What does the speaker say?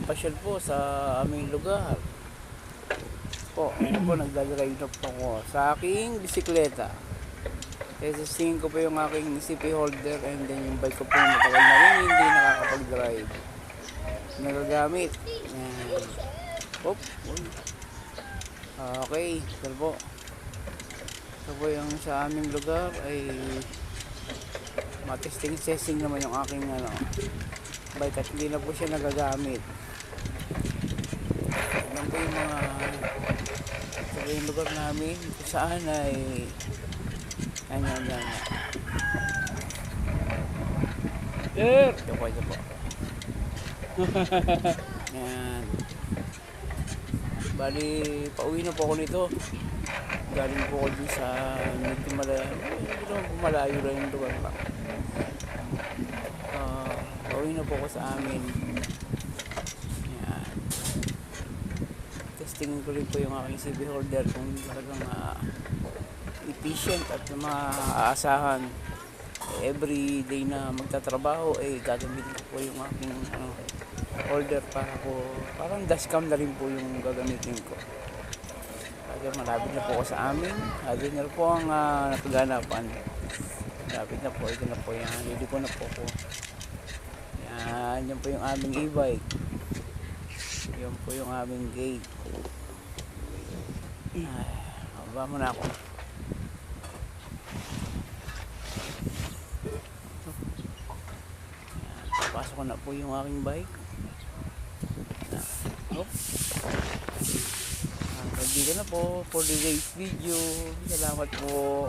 pasyal po sa aming lugar. Po, ayun po, nagdadrive na po ako sa aking bisikleta. Testing ko po yung aking CP holder and then yung bike ko po matagal na rin hindi nakakapag-drive. Nagagamit. Ayan. Oop. Okay, ito po. Ito po yung sa aming lugar ay matesting naman yung aking bike at hindi na po siya nagagamit. Yan po yung mga ito po yung lugar namin kung saan ay yan. Ito po. Yan. Bali, pauwi na po ako nito. Galing po ako dun sa medyo malayo lang yung lugar pa. Pauwi na po ako sa amin. Yan. Testingin ko rin po yung aking CB holder kung talagang efficient at maaasahan. Every day na magtatrabaho ay gagamitin ko po yung aking holder para po parang dashcam na rin po yung gagamitin ko. Kaya malapit na po ako sa amin. Lagi na po ang nakaganapan. Malapit na po. Ito na po yan. Hindi ko na po po. Yan po yung aming e-bike. Yan po yung aming gate. Baba muna ako. Pasok ko na po yung aking bike. Ready na po for today's video. Salamat po.